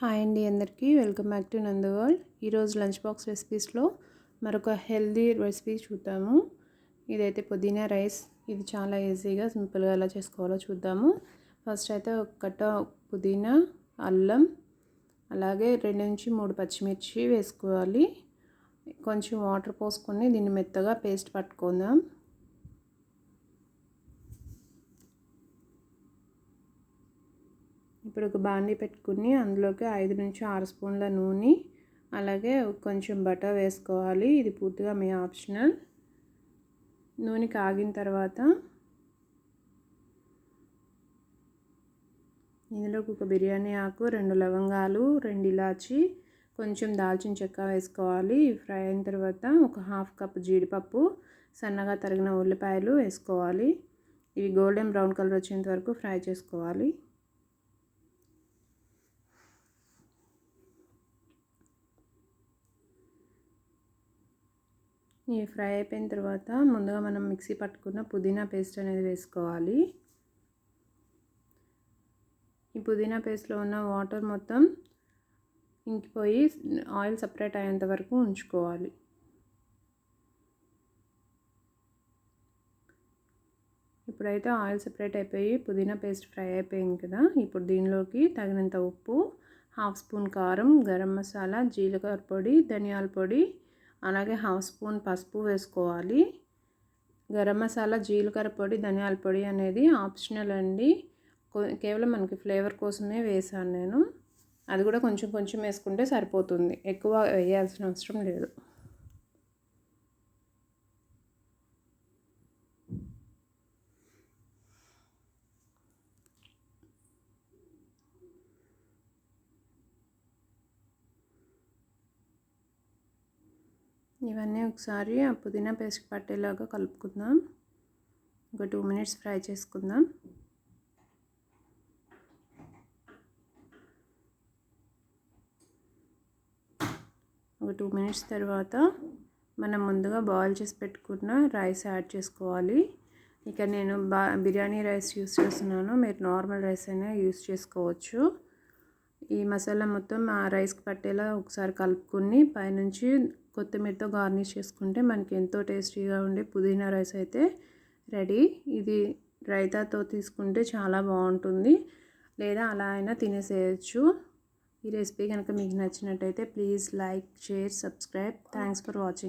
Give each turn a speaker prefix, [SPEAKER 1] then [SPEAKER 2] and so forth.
[SPEAKER 1] Hi అండి అందరికీ welcome back to నందు వరల్డ్. ఈరోజు లంచ్ బాక్స్ రెసిపీస్లో మరొక హెల్దీ రెసిపీ చూద్దాము. ఇదైతే పుదీనా రైస్. ఇది చాలా ఈజీగా సింపుల్గా ఎలా చేసుకోవాలో చూద్దాము. ఫస్ట్ అయితే ఒక కట్ట పుదీనా, అల్లం, అలాగే 2 నుంచి 3 పచ్చిమిర్చి వేసుకోవాలి. కొంచెం వాటర్ పోసుకొని దీన్ని మెత్తగా పేస్ట్ పట్టుకుందాం. ఇప్పుడు ఒక బాండీ పెట్టుకుని అందులోకి 5 నుంచి 6 స్పూన్ల నూనె, అలాగే కొంచెం బటర్ వేసుకోవాలి. ఇది పూర్తిగా మీ ఆప్షనల్. నూనె కాగిన తర్వాత ఇందులోకి ఒక బిర్యానీ ఆకు, 2 లవంగాలు, 2 ఇలాచి, కొంచెం దాల్చిన చెక్క వేసుకోవాలి. ఫ్రై అయిన తర్వాత ఒక ½ కప్ జీడిపప్పు, సన్నగా తరిగిన ఉల్లిపాయలు వేసుకోవాలి. ఇవి గోల్డెన్ బ్రౌన్ కలర్ వచ్చేంత వరకు ఫ్రై చేసుకోవాలి. ఇవి ఫ్రై అయిపోయిన తర్వాత ముందుగా మనం మిక్సీ పట్టుకున్న పుదీనా పేస్ట్ అనేది వేసుకోవాలి. ఈ పుదీనా పేస్ట్లో ఉన్న వాటర్ మొత్తం ఇంకిపోయి ఆయిల్ సపరేట్ అయ్యేంత వరకు ఉంచుకోవాలి. ఇప్పుడైతే ఆయిల్ సపరేట్ అయిపోయి పుదీనా పేస్ట్ ఫ్రై అయిపోయింది కదా. ఇప్పుడు దీనిలోకి తగినంత ఉప్పు, ½ స్పూన్ కారం, గరం మసాలా, జీలకర్ర పొడి, ధనియాల పొడి, అలాగే ½ స్పూన్ పసుపు వేసుకోవాలి. గరం మసాలా, జీలకర్ర పొడి, ధనియాల పొడి అనేది ఆప్షనల్ అండి. కేవలం మనకి ఫ్లేవర్ కోసమే వేసాను నేను. అది కూడా కొంచెం కొంచెం వేసుకుంటే సరిపోతుంది, ఎక్కువ వేయాల్సిన అవసరం లేదు. ఇవన్నీ ఒకసారి ఆ పుదీనా పేస్ట్ పట్టేలాగా కలుపుకుందాం. ఒక 2 మినిట్స్ ఫ్రై చేసుకుందాం. ఒక 2 మినిట్స్ తర్వాత మనం ముందుగా బాయిల్ చేసి పెట్టుకున్న రైస్ యాడ్ చేసుకోవాలి. ఇక నేను బిర్యానీ రైస్ యూస్ చేస్తున్నాను, మీరు నార్మల్ రైస్ అయినా యూస్ చేసుకోవచ్చు. ఈ మసాలా మొత్తం ఆ రైస్కి పట్టేలా ఒకసారి కలుపుకొని పైనుంచి కొత్తిమీరతో గార్నిష్ చేసుకుంటే మనకి ఎంతో టేస్టీగా ఉండే పుదీనా రైస్ అయితే రెడీ. ఇది రైతాతో తీసుకుంటే చాలా బాగుంటుంది, లేదా అలా అయినా తినేసేయచ్చు. ఈ రెసిపీ కనుక మీకు నచ్చినట్టయితే please like, share, subscribe. Thanks for watching.